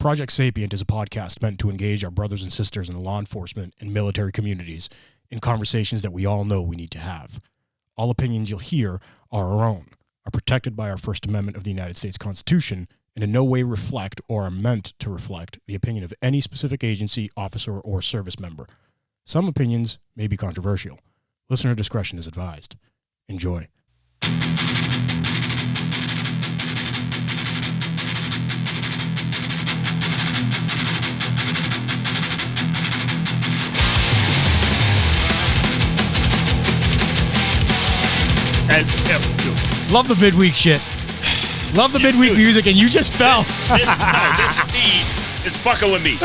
Project Sapient is a podcast meant to engage our brothers and sisters in the law enforcement and military communities in conversations that we all know we need to have. All opinions you'll hear are our own, are protected by our First Amendment of the United States Constitution, and in no way reflect or are meant to reflect the opinion of any specific agency, officer, or service member. Some opinions may be controversial. Listener discretion is advised. Enjoy. Love the midweek shit. Love the midweek music, and you just fell. This seed is fucking with me.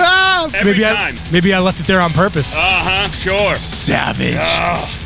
Every time. Maybe I left it there on purpose. Sure. Savage.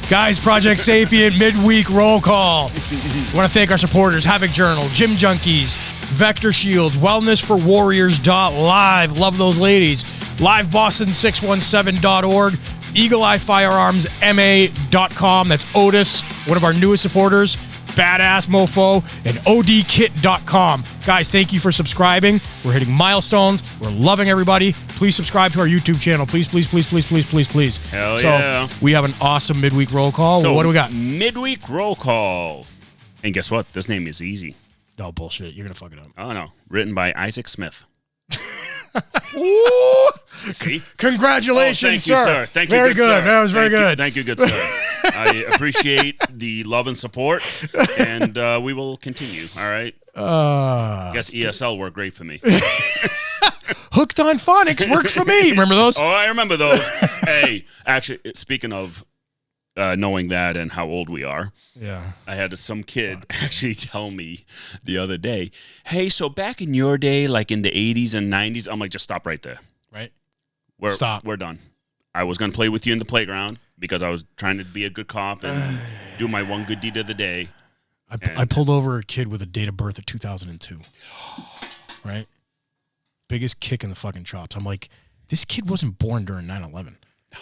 Guys, Project Sapient midweek roll call. I want to thank our supporters, Havoc Journal, Gym Junkies, Vector Shields, Wellness for Warriors.live. Love those ladies. LiveBoston617.org. Eagle Eye Firearms MA.com. That's Otis, one of our newest supporters. Badass mofo, and odkit.com. Guys, thank you for subscribing. We're hitting milestones. We're loving everybody. Please subscribe to our YouTube channel. Please, please, please, please, please, please, please. Hell yeah. We have an awesome midweek roll call. So what do we got? Midweek roll call. And guess what? This name is easy. No, bullshit. You're going to fuck it up. Oh, no. Written by Isaac Smith. Ooh. See? Congratulations, thank you, sir. Thank you, very good. Sir. That was very good. Thank you, good sir. I appreciate the love and support, and we will continue. All right. I guess ESL worked great for me. Hooked on Phonics worked for me. Remember those? Oh, I remember those. Hey, actually, speaking of knowing that and how old we are, yeah, I had some kid actually tell me the other day, hey, so back in your day, like in the 80s and 90s, I'm like, just stop right there. Right. Stop. We're done. I was going to play with you in the playground because I was trying to be a good cop and do my one good deed of the day. I pulled over a kid with a date of birth of 2002. Right? Biggest kick in the fucking chops. I'm like, this kid wasn't born during 9/11. No.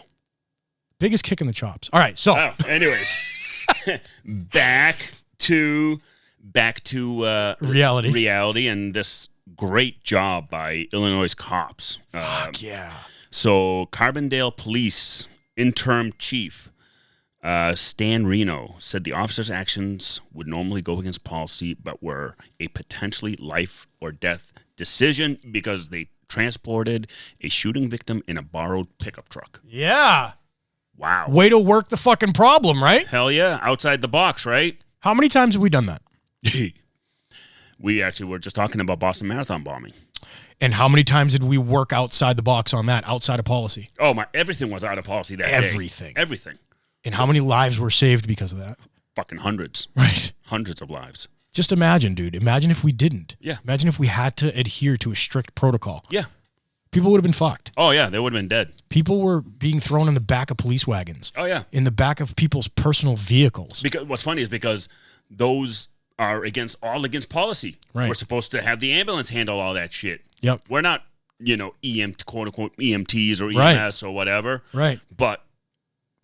Biggest kick in the chops. All right, so. Anyways. back to reality and this great job by Illinois cops. Fuck yeah. So Carbondale Police Interim Chief Stan Reno said the officers' actions would normally go against policy, but were a potentially life or death decision because they transported a shooting victim in a borrowed pickup truck. Yeah. Wow. Way to work the fucking problem, right? Hell yeah. Outside the box, right? How many times have we done that? We actually were just talking about Boston Marathon bombing. And how many times did we work outside the box on that, outside of policy? Oh, everything was out of policy that day. Everything. And how many lives were saved because of that? Fucking hundreds. Right. Hundreds of lives. Just imagine, dude. Imagine if we didn't. Yeah. Imagine if we had to adhere to a strict protocol. Yeah. People would have been fucked. Oh, yeah. They would have been dead. People were being thrown in the back of police wagons. Oh, yeah. In the back of people's personal vehicles. Because what's funny is because those are against policy. Right. We're supposed to have the ambulance handle all that shit. Yep. We're not, quote unquote EMTs or EMS or whatever. Right. But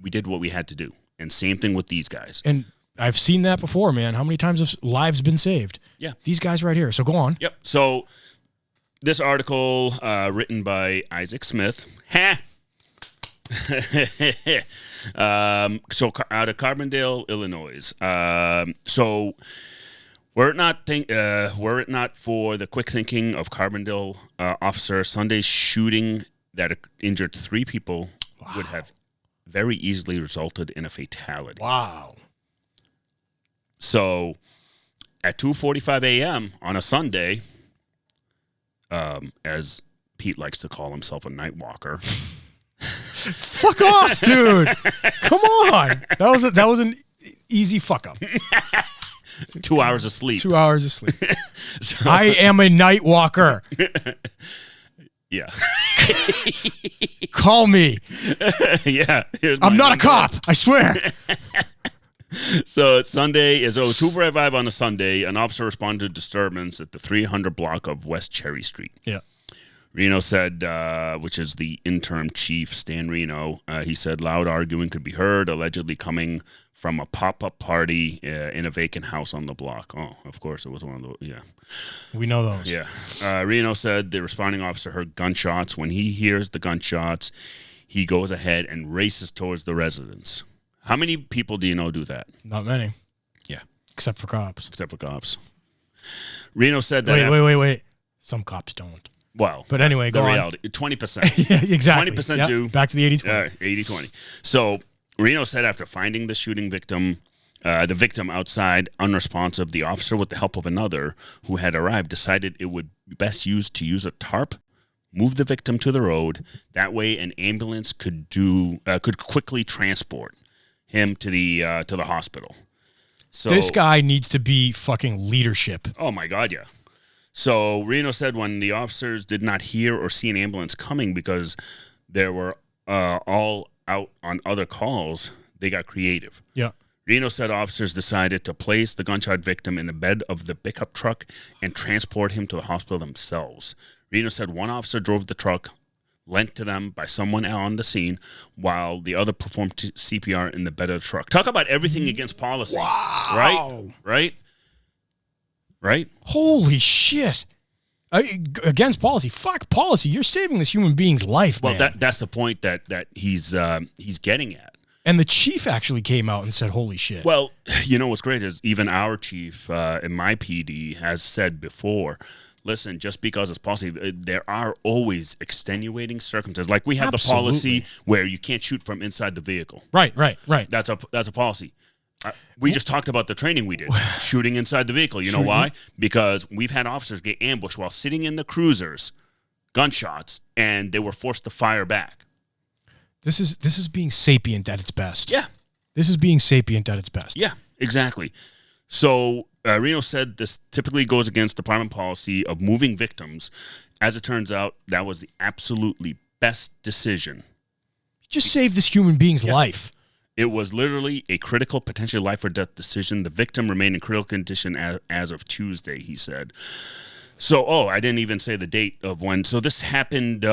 we did what we had to do. And same thing with these guys. And I've seen that before, man. How many times have lives been saved? Yeah. These guys right here. So go on. Yep. So this article written by Isaac Smith. So out of Carbondale, Illinois. So were it not for the quick thinking of Carbondale officer, Sunday's shooting that injured 3 people would have very easily resulted in a fatality. Wow. So at 2:45 a.m. on a Sunday, as Pete likes to call himself, a night walker. Fuck off, dude. Come on. That was an easy fuck up. 2 hours of sleep. 2 hours of sleep. I am a night walker. Yeah. Call me. Yeah. I'm not a cop. I swear. So it's Sunday. It's 2:45 on a Sunday. An officer responded to disturbance at the 300 block of West Cherry Street. Yeah. Reno said, which is the interim chief, Stan Reno, he said loud arguing could be heard, allegedly coming from a pop-up party in a vacant house on the block. Oh, of course, it was one of those. Yeah. We know those. Yeah. Reno said the responding officer heard gunshots. When he hears the gunshots, he goes ahead and races towards the residence. How many people do you know do that? Not many. Yeah. Except for cops. Except for cops. Reno said that... Wait. Some cops don't. Well, but anyway, the go reality, on. 20%. Yeah, exactly. 20% do. Back to the 80-20. 80-20. So Reno said after finding the shooting victim, the victim outside, unresponsive, the officer, with the help of another who had arrived, decided it would be best used to use a tarp, move the victim to the road. That way, an ambulance could quickly transport him to the hospital. So this guy needs to be fucking leadership. Oh my God, yeah. So Reno said when the officers did not hear or see an ambulance coming because they were all out on other calls, they got creative. Yeah. Reno said officers decided to place the gunshot victim in the bed of the pickup truck and transport him to the hospital themselves. Reno said one officer drove the truck, lent to them by someone on the scene, while the other performed CPR in the bed of the truck. Talk about everything against policy. Wow. Right? Holy shit. Against policy. Fuck policy. You're saving this human being's life, man. Well, that's the point that he's getting at. And the chief actually came out and said, holy shit. Well, you know what's great is even our chief in my PD has said before, listen, just because it's policy, there are always extenuating circumstances. Like we have the policy where you can't shoot from inside the vehicle. Right. That's a policy. We just talked about the training we did, shooting inside the vehicle. You know why? Because we've had officers get ambushed while sitting in the cruisers, gunshots, and they were forced to fire back. This is being sapient at its best. Yeah. This is being sapient at its best. Yeah, exactly. So Reno said this typically goes against department policy of moving victims. As it turns out, that was the absolutely best decision. Just save this human being's life. It was literally a critical, potentially life or death decision. The victim remained in critical condition as of Tuesday, he said. So, I didn't even say the date of when. So this happened,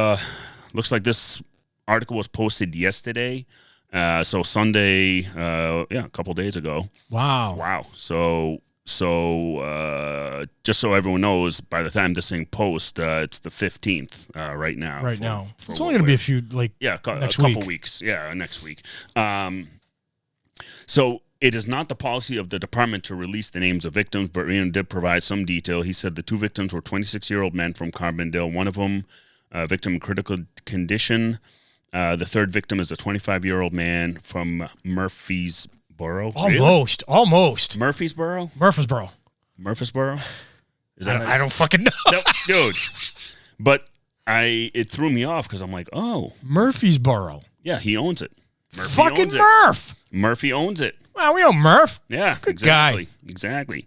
looks like this article was posted yesterday. So Sunday, a couple days ago. Wow. So just so everyone knows, by the time this thing posts, it's the 15th right now. It's only going to be a few, a couple weeks. Yeah, next week. So it is not the policy of the department to release the names of victims, but Reno did provide some detail. He said the two victims were 26-year-old men from Carbondale. One of them, victim in critical condition. The third victim is a 25-year-old man from Murfreesboro. Almost. Murfreesboro? Is that I don't fucking know. No, dude. But it threw me off because I'm like, oh. Murfreesboro. Yeah, he owns it. Murphy fucking owns it. Murph. Murphy owns it. Well, we know Murph. Yeah, good guy. Exactly.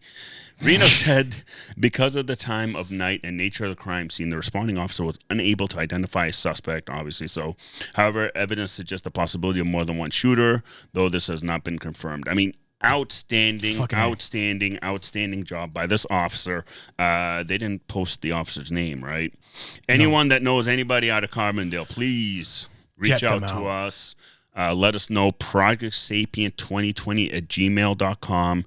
Reno said because of the time of night and nature of the crime scene, the responding officer was unable to identify a suspect, obviously. So, however, evidence suggests the possibility of more than one shooter, though this has not been confirmed. I mean, outstanding job by this officer. They didn't post the officer's name, right? Anyone that knows anybody out of Carbondale, please reach out to us. Let us know. ProjectSapient2020@gmail.com.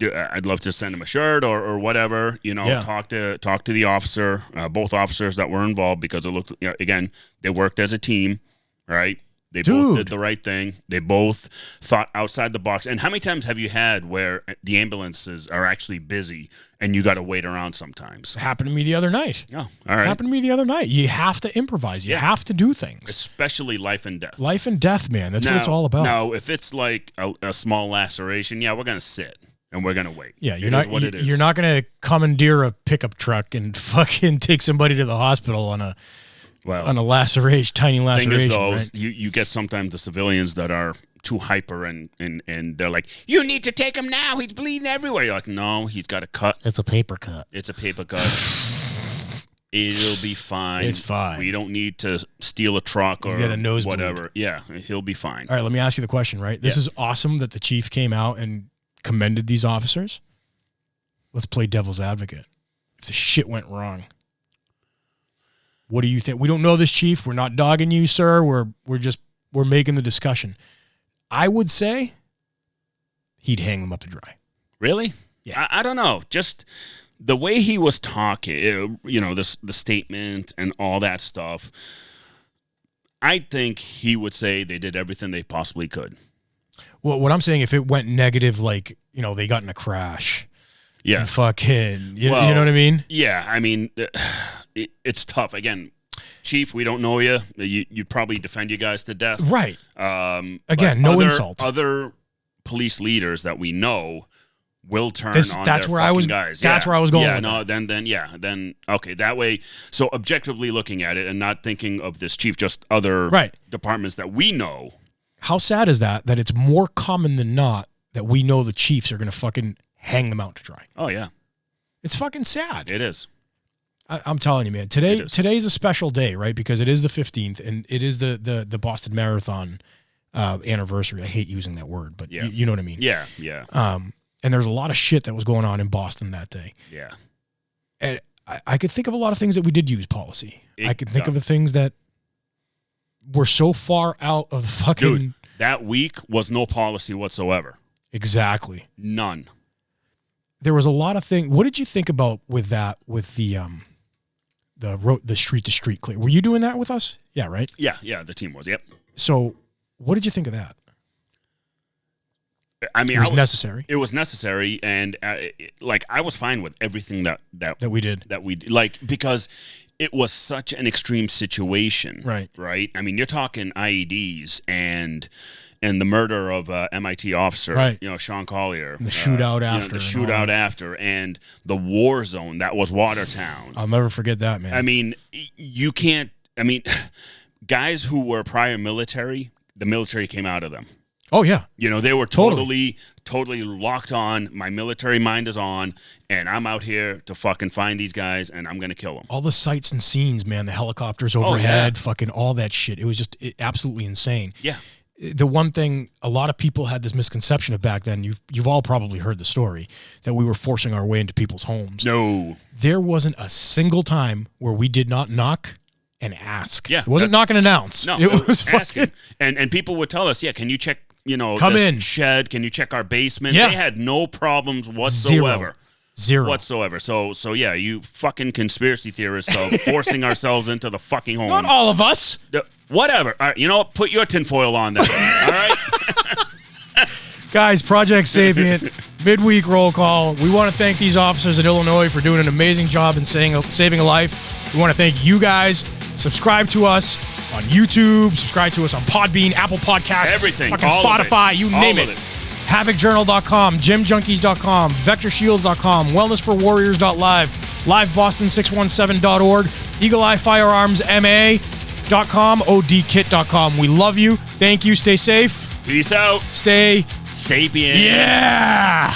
I'd love to send him a shirt or whatever, talk to the officer, both officers that were involved, because it looked, again, they worked as a team, right? They both did the right thing. They both thought outside the box. And how many times have you had where the ambulances are actually busy and you got to wait around sometimes? It happened to me the other night. Oh, all right. Happened to me the other night. You have to improvise. You have to do things. Especially life and death. Life and death, man. That's what it's all about. Now, if it's like a small laceration, we're going to sit. And we're going to wait. Yeah, you're not going to commandeer a pickup truck and fucking take somebody to the hospital on a laceration, tiny laceration. Thing is, though, right? you get sometimes the civilians that are too hyper and they're like, you need to take him now. He's bleeding everywhere. You're like, no, he's got a cut. It's a paper cut. It'll be fine. It's fine. We don't need to steal a truck or get a nosebleed. Whatever. Yeah, he'll be fine. All right, let me ask you the question, right? This is awesome that the chief came out and commended these officers. Let's play devil's advocate. If the shit went wrong, What do you think? We don't know this, Chief. We're not dogging you, sir. We're making the discussion. I would say he'd hang them up to dry. Really? Yeah. I don't know. Just the way he was talking, the statement and all that stuff, I think he would say they did everything they possibly could. Well, what I'm saying, if it went negative, like, they got in a crash. Yeah. And fucking, you know what I mean? Yeah. I mean, it's tough. Again, Chief, we don't know you. You'd probably defend you guys to death. Right. Again, no insult. Other police leaders that we know will turn on that's their where fucking guys. That's where I was going. Yeah, with no, that. then okay, that way. So objectively looking at it and not thinking of this chief, just other departments that we know. How sad is that it's more common than not that we know the Chiefs are going to fucking hang them out to dry? Oh, yeah. It's fucking sad. It is. I'm telling you, man. Today's a special day, right? Because it is the 15th, and it is the Boston Marathon anniversary. I hate using that word, but you know what I mean. Yeah, yeah. And there's a lot of shit that was going on in Boston that day. Yeah. And I could think of a lot of things that we did use policy. I could think of the things that were so far out of the fucking... Dude, that week was no policy whatsoever. Exactly. None. There was a lot of things. What did you think about with that, with the street to street clear? Were you doing that with us? Yeah, right? Yeah, the team was, yep. So what did you think of that? I mean, it was necessary. It was necessary, and I was fine with everything that we did. Because it was such an extreme situation. Right? I mean, you're talking IEDs and the murder of MIT officer, right. Sean Collier. And the shootout after. The shootout after, and the war zone that was Watertown. I'll never forget that, man. I mean, you can't, guys who were prior military, the military came out of them. Oh, yeah. They were totally locked on. My military mind is on, and I'm out here to fucking find these guys, and I'm going to kill them. All the sights and scenes, man, the helicopters overhead, fucking all that shit. It was just absolutely insane. Yeah. The one thing, a lot of people had this misconception of back then, you've all probably heard the story, that we were forcing our way into people's homes. No. There wasn't a single time where we did not knock and ask. Yeah. It wasn't knock and announce. No, it was asking. And people would tell us, can you check, come this in. shed? Can you check our basement? Yeah. They had no problems whatsoever. Zero. Whatsoever. So yeah, you fucking conspiracy theorists of forcing ourselves into the fucking home. Not all of us. Whatever. All right, you know what? Put your tinfoil on then. All right? Guys, Project Sapient, midweek roll call. We want to thank these officers in Illinois for doing an amazing job in saving a life. We want to thank you guys. Subscribe to us on YouTube. Subscribe to us on Podbean, Apple Podcasts. Everything. Fucking Spotify. You name it. HavocJournal.com, GymJunkies.com, VectorShields.com, WellnessForWarriors.live, LiveBoston617.org, EagleEyeFirearmsMA.com, ODKit.com. We love you. Thank you. Stay safe. Peace out. Stay sapient. Yeah.